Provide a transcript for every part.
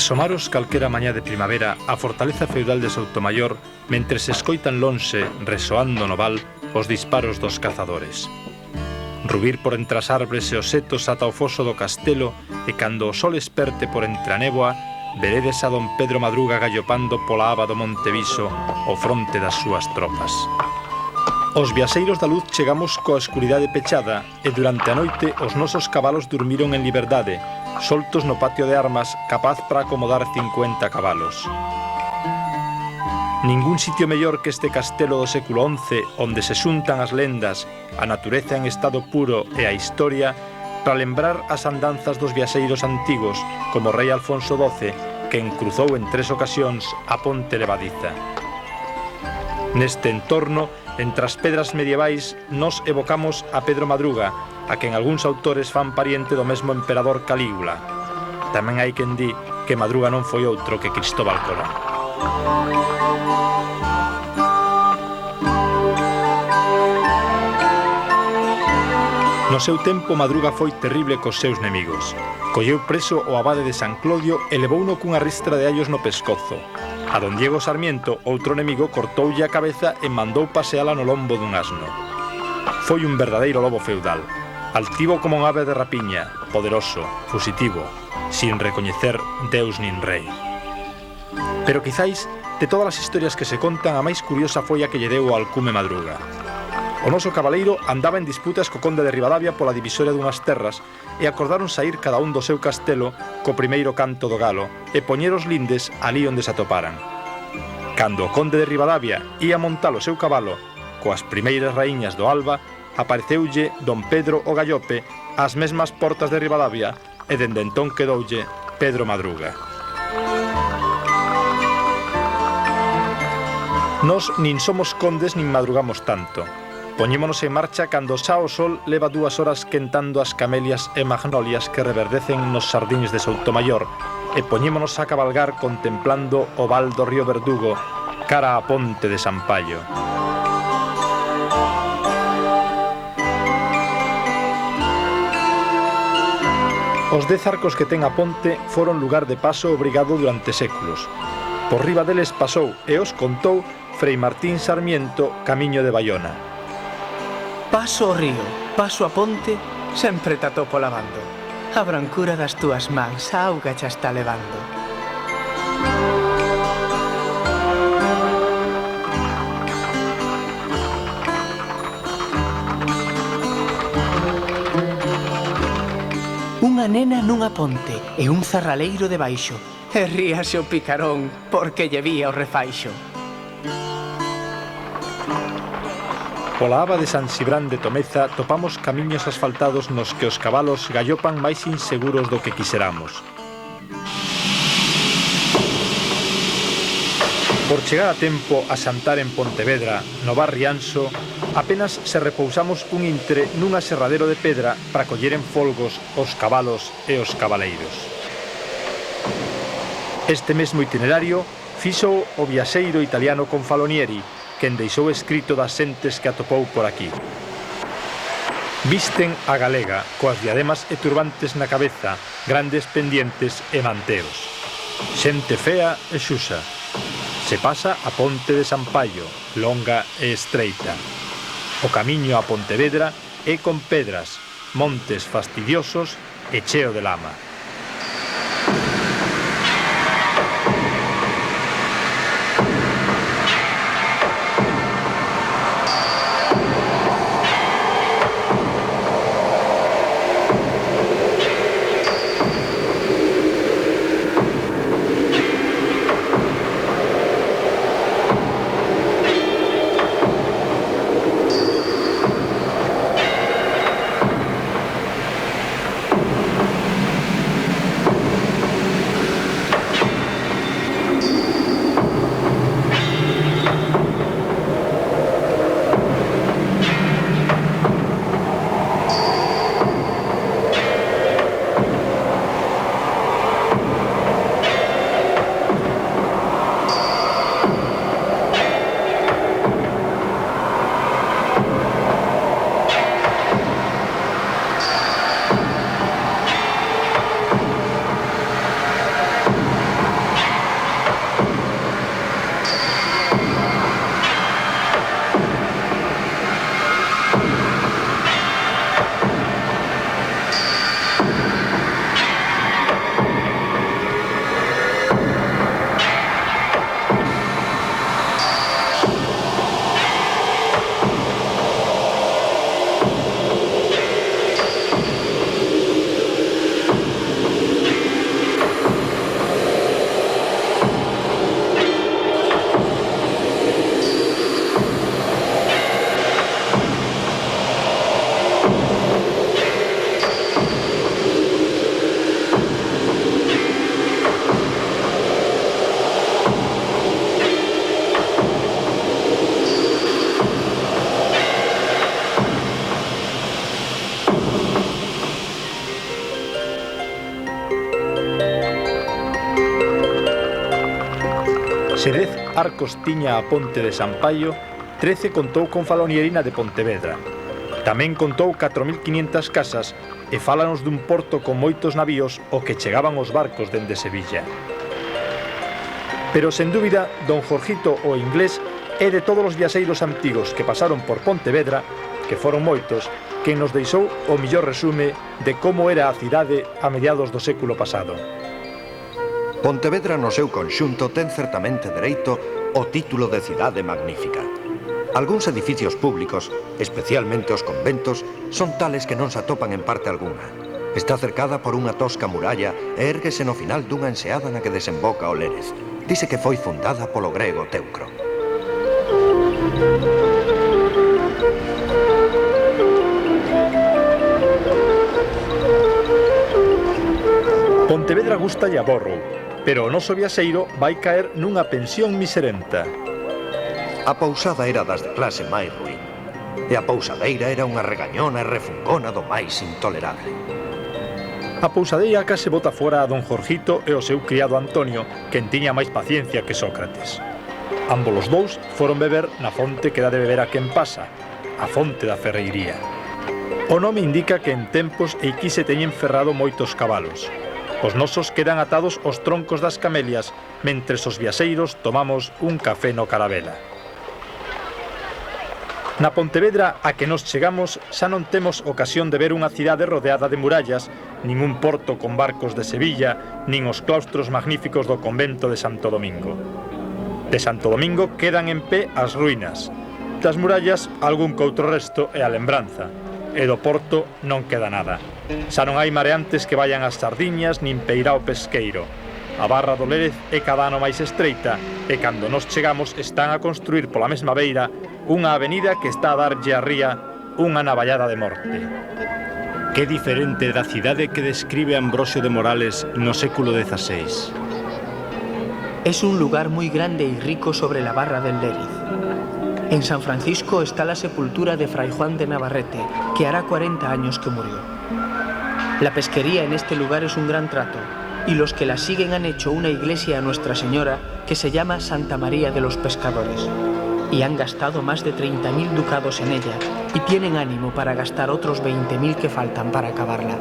Asomaros calquera mañá de primavera a fortaleza feudal de Soutomaior mentre se escoitan lonxe, resoando no val, os disparos dos cazadores. Rubir por entre as arbres e os setos ata o foso do castelo e cando o sol esperte por entre a néboa, veredes a don Pedro Madruga gallopando pola aba do Monteviso ao fronte das súas tropas. Os viaxeiros da luz chegamos coa escuridade pechada e durante a noite os nosos cabalos durmiron en liberdade, soltos no patio de armas, capaz para acomodar 50 cabalos. Ningún sitio mellor que este castelo do século XI, onde se xuntan as lendas, a natureza en estado puro e a historia, para lembrar as andanzas dos viaxeiros antigos, como o rei Alfonso XII, que encruzou en 3 ocasións a ponte levadiza. Neste entorno, entre as pedras medievais, nos evocamos a Pedro Madruga, a quen algúns autores fan pariente do mesmo emperador Calígula. Tamén hai quen di que Madruga non foi outro que Cristóbal Colón. No seu tempo, Madruga foi terrible cos seus nemigos. Colleu preso o abade de San Clodio e levouno cunha ristra de allos no pescozo. A don Diego Sarmiento, outro enemigo, cortoulle a cabeza e mandou paseala no lombo dun asno. Foi un verdadeiro lobo feudal, altivo como un ave de rapiña, poderoso, fusitivo, sin recoñecer Deus nin rei. Pero quizáis, de todas as historias que se contan, a máis curiosa foi a que lle deu o alcume Madruga. O noso cabaleiro andaba en disputas co conde de Ribadavia pola divisoria dunhas terras e acordaron saír cada un do seu castelo co primeiro canto do galo e poñer os lindes alí onde se atoparan. Cando o conde de Ribadavia ía montar o seu cabalo coas primeiras raíñas do alba, apareceulle don Pedro o Gallope ás mesmas portas de Ribadavia e dende entón quedoulle Pedro Madruga. Nós nin somos condes nin madrugamos tanto. Poñémonos en marcha cando xa o sol leva 2 horas quentando as camelias e magnolias que reverdecen nos xardíns de Soutomaior e poñémonos a cabalgar contemplando o val do río Verdugo cara á ponte de San Paio. Os 10 arcos que ten a ponte foron lugar de paso obrigado durante séculos. Por riba deles pasou e os contou Frei Martín Sarmiento, camiño de Baiona. Paso o río, paso a ponte, sempre te atopo lavando. A brancura das túas mans, a auga xa está levando. unha nena nunha ponte e un zarraleiro debaixo. E ríase o picarón porque lle vía o refaixo. Pola aba de San Cibrán de Tomeza topamos camiños asfaltados nos que os cabalos gallopan máis inseguros do que quiseramos. Por chegar a tempo a xantar en Pontevedra, no bar Rianxo, apenas se repousamos un intre nunha serradero de pedra para colleren folgos os cabalos e os cabaleiros. Este mesmo itinerario fixo o viaxeiro italiano Confalonieri, quen deixou escrito das xentes que atopou por aquí. Visten a galega, coas diademas e turbantes na cabeza, grandes pendientes e manteos. Xente fea e xuxa. Se pasa a ponte de Sampaio, longa e estreita. O camiño a Pontevedra é con pedras, montes fastidiosos e cheo de lama. Se 10 arcos tiña a ponte de Sampaio, 13 contou Confalonierina de Pontevedra. Tamén contou 4.500 casas e fálanos dun porto con moitos navíos o que chegaban os barcos dende Sevilla. Pero, sen dúbida, don Jorgito o inglés é de todos os viaxeiros antigos que pasaron por Pontevedra, que foron moitos, quen nos deixou o millor resume de como era a cidade a mediados do século pasado. Pontevedra no seu conxunto ten certamente dereito ao título de cidade magnífica. Algúns edificios públicos, especialmente os conventos, son tales que non se atopan en parte alguna. Está cercada por unha tosca muralla e érguese no final dunha enseada na que desemboca o Lérez. Dice que foi fundada polo grego Teucro. Pontevedra gusta a Borro, pero o noso viaxeiro vai caer nunha pensión miserenta. A pousada era das de clase máis ruín, e a pousadeira era unha regañona e refungona do máis intolerable. A pousadeira case bota fora a don Jorgito e o seu criado Antonio, quen tiña máis paciencia que Sócrates. Ambos os dous foron beber na fonte que dá de beber a quen pasa, a fonte da Ferreiría. O nome indica que en tempos eiquí se teñen ferrado moitos cabalos. Os nosos quedan atados aos troncos das camelias, mentres os viaxeiros tomamos un café no Carabela. Na Pontevedra a que nos chegamos xa non temos ocasión de ver unha cidade rodeada de murallas, nin un porto con barcos de Sevilla, nin os claustros magníficos do convento de Santo Domingo. De Santo Domingo quedan en pé as ruínas, das murallas algún coutro resto e a lembranza, e do porto non queda nada. Xa non hai mareantes que vayan ás sardiñas nin peirao pesqueiro. A barra do Lérez é cada ano máis estreita e cando nos chegamos están a construir pola mesma beira unha avenida que está a darlle a ría unha navallada de morte. Que diferente da cidade que describe Ambrosio de Morales no século XVI. Es un lugar muy grande y rico sobre la barra del Lériz. En San Francisco está la sepultura de Fray Juan de Navarrete, que hará 40 años que murió. La pesquería en este lugar es un gran trato, y los que la siguen han hecho una iglesia a Nuestra Señora que se llama Santa María de los Pescadores, y han gastado más de 30.000 ducados en ella, y tienen ánimo para gastar otros 20.000 que faltan para acabarla.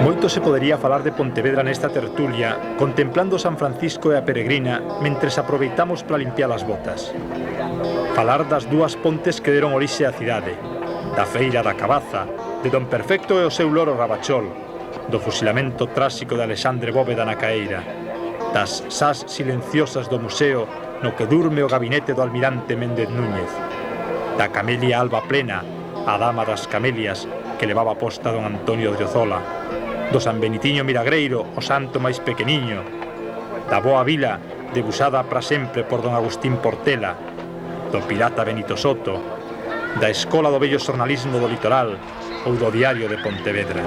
Moito se podería falar de Pontevedra nesta tertulia, contemplando San Francisco e a Peregrina, mentres aproveitamos para limpiar as botas. Falar das dúas pontes que deron orixe á cidade, da Feira da Cabaza, de Don Perfecto e o seu loro Rabachol, do fusilamento tráxico de Alexandre Bóveda na Caeira, das sás silenciosas do museo no que durme o gabinete do almirante Méndez Núñez, da camelia alba plena, a dama das camelias que levaba posta don Antonio de Ozola, do San Benitiño Milagreiro, o santo máis pequeniño, da Boa Vila, debusada para sempre por don Agustín Portela, do pirata Benito Soto, da escola do bello xornalismo do litoral ou do diario de Pontevedra.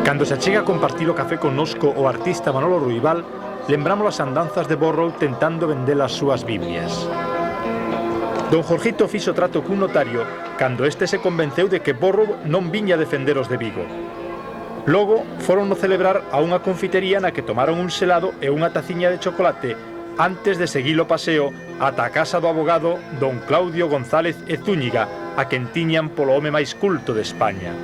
Cando se achega a compartir o café connosco o artista Manolo Ruibal, lembramos as andanzas de Borrow tentando vender as súas Biblias. Don Jorgito fixo trato cun notario cando este se convenceu de que Borrow non viña a defender os de Vigo. Logo, foron no celebrar a unha confitería na que tomaron un selado e unha taciña de chocolate antes de seguir o paseo ata a casa do abogado don Claudio González e Zúñiga, a quen tiñan polo home máis culto de España.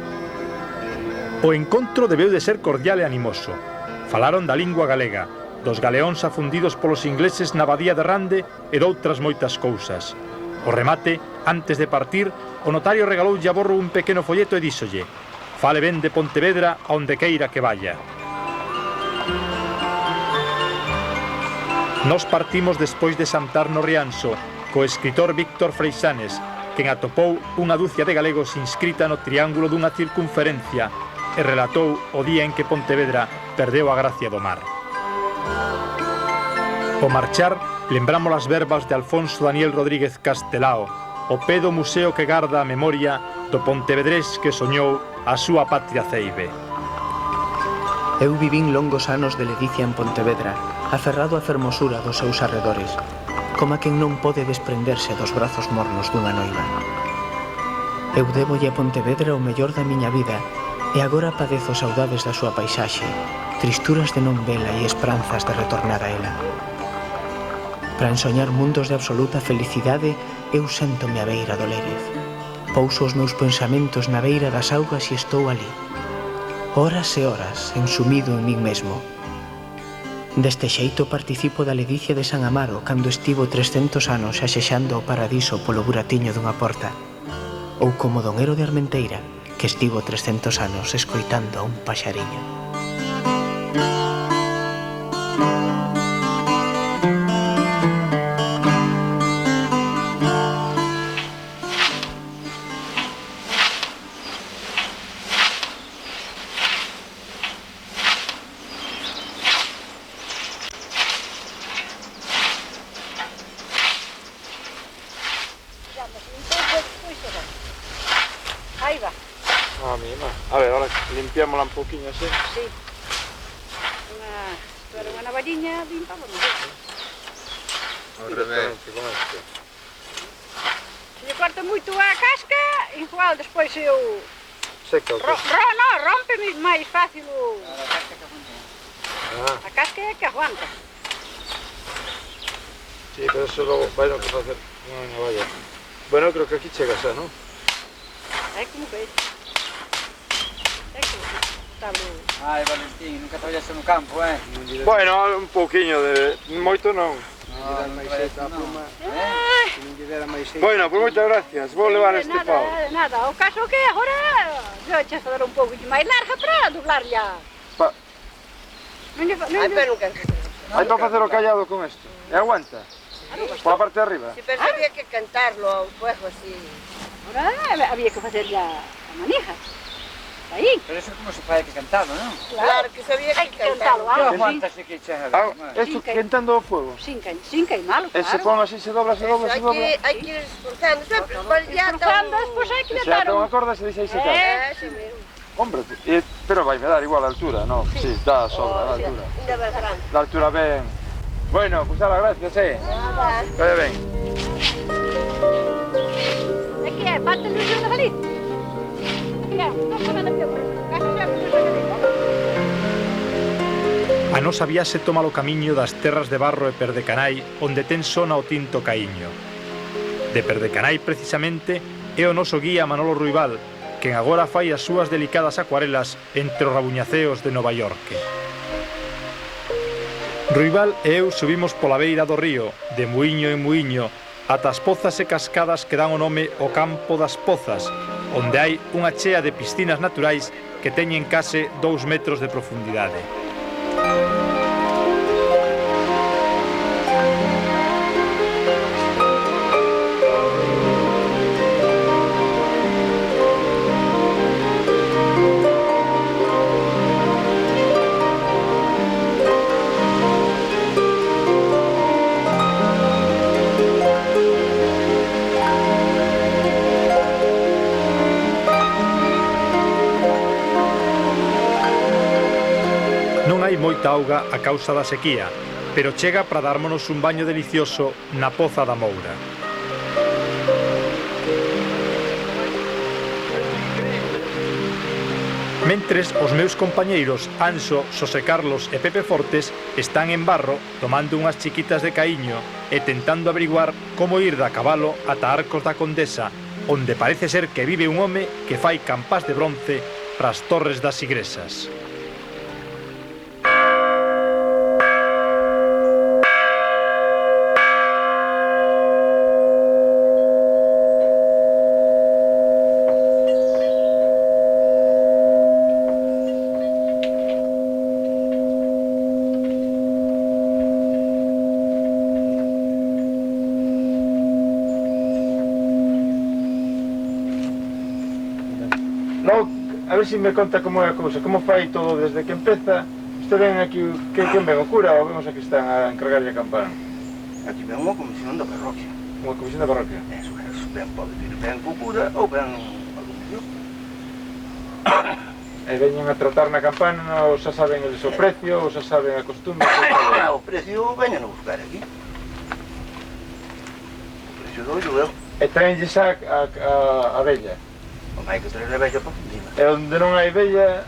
O encontro debeu de ser cordial e animoso. Falaron da lingua galega, dos galeóns afundidos polos ingleses na Badía de Rande e doutras moitas cousas. O remate, antes de partir, o notario regaloulle a Borrow un pequeno folleto e díxolle: fale ben de Pontevedra a onde queira que vaya. Nos partimos despois de xantar no Rianxo co escritor Víctor Freixanes, quen atopou unha dúcia de galegos inscrita no triángulo dunha circunferencia e relatou o día en que Pontevedra perdeu a gracia do mar. O marchar, lembramos as verbas de Alfonso Daniel Rodríguez Castelao, o pé do museo que garda a memoria do pontevedrés que soñou a súa patria ceibe. Eu vivín longos anos de ledicia en Pontevedra, aferrado á fermosura dos seus arredores, como a quen non pode desprenderse dos brazos mornos dunha noiva. Eu débolle a Pontevedra o mellor da miña vida, e agora padezo saudades da súa paisaxe, tristuras de non vela e esperanzas de retornar a ela. Para ensoñar mundos de absoluta felicidade, eu séntome á beira do Lérez. Pouso os meus pensamentos na beira das augas e estou ali, horas e horas, ensumido en min mesmo. Deste xeito participo da ledicia de San Amaro cando estivo 300 anos axexando o paradiso polo buratiño dunha porta, ou como don Ero de Armenteira, que estivo 300 anos escoitando a un paxariño. Ahí va. Ah, mima. A ver, ahora limpiámosla un poquinho así. Sí. Unha navalliña limpamos. Ao revés, con este. Se lle corta moito a casca, igual despois eu... Seca o que? Rompe máis fácil o... A casca é que aguanta. Sí, pero eso logo vai no que facer unha navalla. Bueno, creo que aquí chega xa, non? É como que é. É que está bom. Ai, Valentín, nunca traballaste no campo, Bueno, un pouquiño de... moito non. Bueno, pues moitas gracias. Vou levar este pau. Nada, o caso que agora eu che dar un pouco máis larga para doblar ya. Ai, pero non quero que se... Hai para facer o callado con isto. E aguanta. Pola parte de arriba. Si pensé había que cantarlo ao fuego así. Ahora había que facer a manija. Aí. Pero eso como se fai que cantalo, non? Claro que sabía Hai que que cantalo cantarlo. Pero aguantase que che Isto quentando o fuego. Sin queimalo, E se claro. pon así, se dobla, se dobla, se dobla. Hai que ir esforzando, sempre espalhado. Esforzando, despois hai que E se ata detar unha corda, se deixa aí secar. Sí, mesmo. Hombre, pero vai me dar igual a altura, non? Sí, dá sobra a altura. Ainda vas grande. La altura ben. Bueno, pues a las gracias, Nada. Vaya ben. É que é, bate luz ali. Que é, non se vende que A nosa viaxe toma o camiño das terras de Barro e Perdecanai, onde ten sona o tinto caíño. De Perdecanai, precisamente, é o noso guía Manolo Ruibal, quen agora fai as súas delicadas acuarelas entre os rabuñaceos de Nova York. Ruibal e eu subimos pola beira do río, de muiño en muiño, ata as pozas e cascadas que dan o nome ao Campo das Pozas, onde hai unha chea de piscinas naturais que teñen case 2 metros de profundidade. Moita auga a causa da sequía, pero chega para dármonos un baño delicioso na Poza da Moura. Mentres, os meus compañeiros Anxo, Xosé Carlos e Pepe Fortes están en Barro tomando unhas chiquitas de caíño e tentando averiguar como ir da Cabalo ata Arcos da Condesa, onde parece ser que vive un home que fai campás de bronce pras torres das igresas. A ver se me conta como é a cousa, como fai todo desde que empeza. Isto ven aquí, quen ven, o cura ou vemos a que están a encargarlle a campana? Aquí ven unha comisión da parroquia. Unha comisión da parroquia? Eso, ben pode vir ben co cura ou ben algún mellor. E veñen a tratar na campana, ou xa saben eles o precio, ou xa saben a costumbre? O precio veñen a buscar aquí. O precio do eu. E traenlle xa a vella? Non hai que traer a vella para fundina. E onde non hai vella...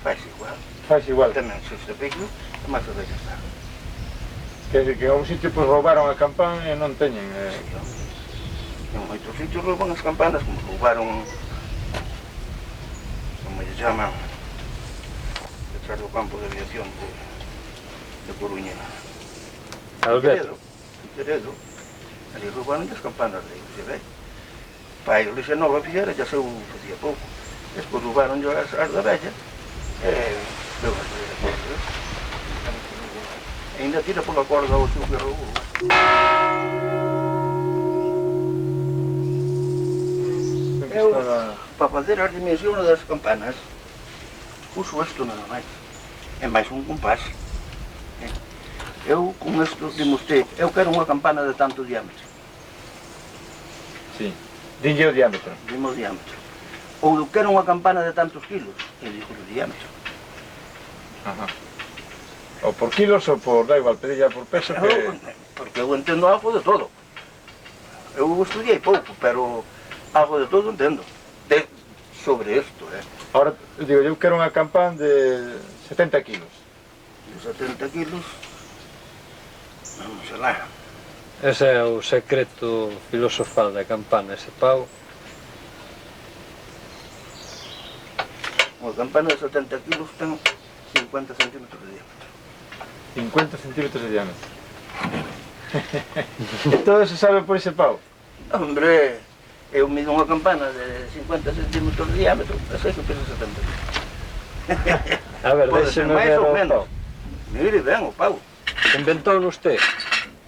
Faz igual. Faz igual. Tamén se este peixo, máis a vella está. Quer dizer, que a un sitio pois roubaron a campana e non teñen... Sí, en moitos sitios rouban as campanas, como roubaron... Como lle chaman... detrás do campo de aviación de Coruña. Alberto. Teredo. Ali roubaron as campanas de se ve. Pai, o Luís Nova Figueira já seu facía pouco. Despois roubaron as da vella e deu as de pouco. E ainda tira pola corda o seu que roubou. Eu, para fazer as dimensións das campanas, uso isto nada máis. É máis un compás. Eu con isto demostrei, eu quero unha campana de tanto diámetro. Sí. Dinlle o diámetro. Dime o diámetro. Ou eu quero unha campana de tantos kilos, e digo o diámetro. Ajá. Ou por kilos ou por, da igual, pedilla por peso que... Porque eu entendo algo de todo. Eu estudiei pouco, pero algo de todo entendo. Sobre isto, Ahora, digo, eu quero unha campana de 70 kilos. De 70 kilos, non sei lá. Ese é o secreto filosofal da campana, ese pau. Unha campana de 70 kilos ten 50 centímetros de diámetro. 50 centímetros de diámetro. E todo se sabe por ese pau? Hombre, eu mido unha campana de 50 centímetros de diámetro, e sei que pesa 70 kilos. A ver, pode ser déxeme máis ver ou o menos. pau. Mire ben o pau. Inventou usted?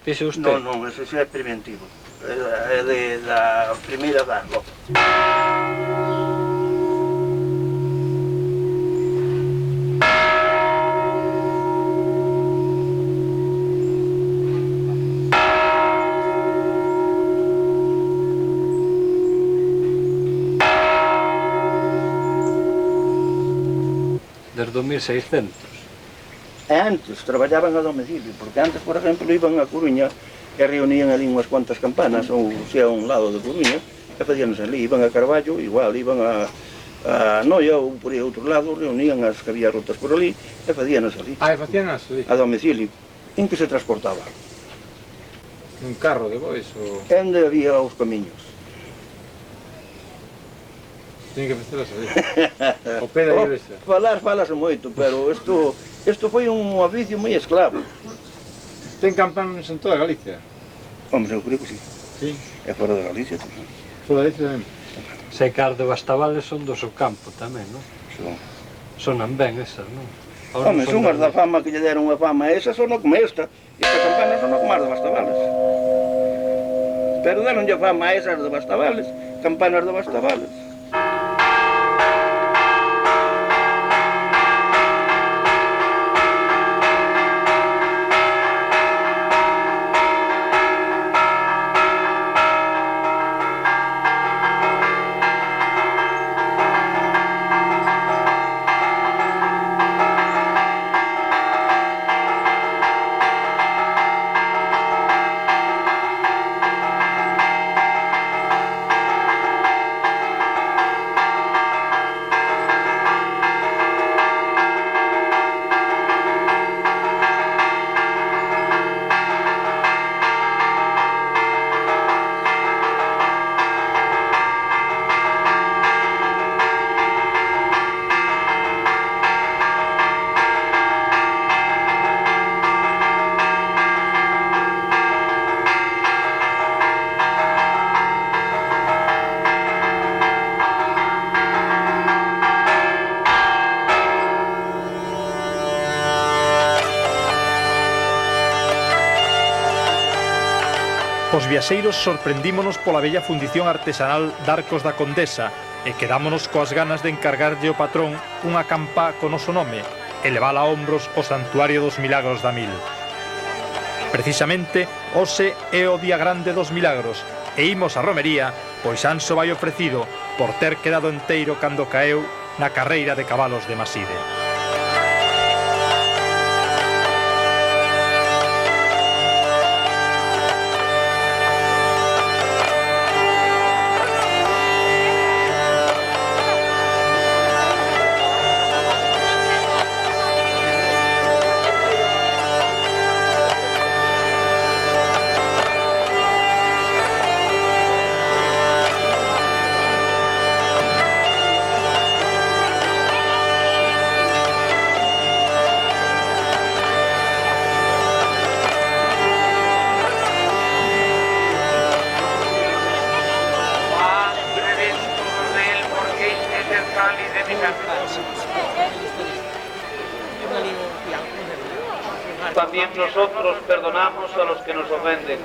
Dice usted? Non, ese xa é preventivo. É da primeira edad, logo. Desde 1600. E antes traballaban a domicilio, porque antes, por exemplo, iban a Coruña e reunían ali unhas cuantas campanas, ou sea, a un lado de Coruña, e facíanos ali, iban a Carballo, igual, iban a Noia ou por aí a outro lado, reunían as que había rotas por ali, e facíanos ali. Ah, e facíanas ali? A domicilio. En que se transportaba? Un carro de bois ou... E onde había os camiños. Tienen que facelas ali. O pé da igrexa. Falase moito, pero isto foi un oficio moi esclavo. Ten campanas en toda Galicia? Hombre, eu creo que sí. Sí? E fora de Galicia tamén. Fora de Galicia tamén? Se car de Bastavales son do seu campo tamén, non? Son. Sonan ben esas, non? Home, son as da fama que lle deron a fama a esa, son como esta. Esta campana son como as de Bastavales. Pero deronlle a fama a esas de Bastavales, campanas de Bastavales. Os viaxeiros sorprendímonos pola bella fundición artesanal de Arcos da Condesa e quedámonos coas ganas de encargarlle ao patrón unha campá con noso nome e levala a hombros o Santuario dos Milagros da Mil. Precisamente, hoxe é o día grande dos milagros e imos a romería, pois Anso vai ofrecido por ter quedado enteiro cando caeu na carreira de cabalos de Maside. También nosotros perdonamos a los que nos ofenden.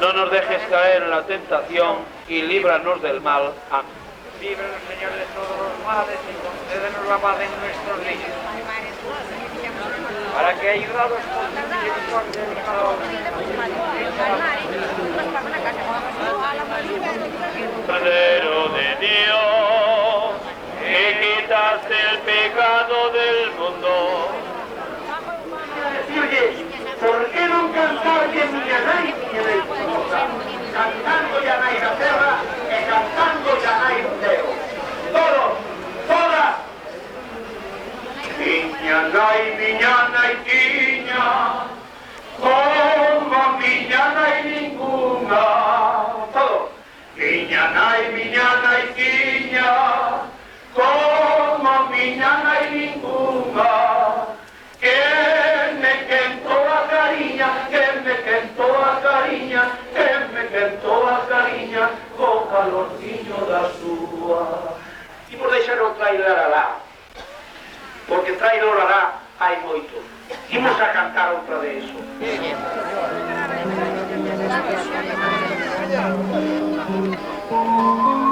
No nos dejes caer en la tentación y líbranos del mal. Amén. Líbranos, Señor, de todos los males y concédenos la paz en nuestros días. Para que, ayudados por tu misericordia y Cordero de Dios, que quitaste el pecado del mundo. ¿Por qué no cantar que miña nai esposa? Cantando ya nai na terra e cantando ya nai no ceo. Todos, todas. Miña nai tiña, como Thank you.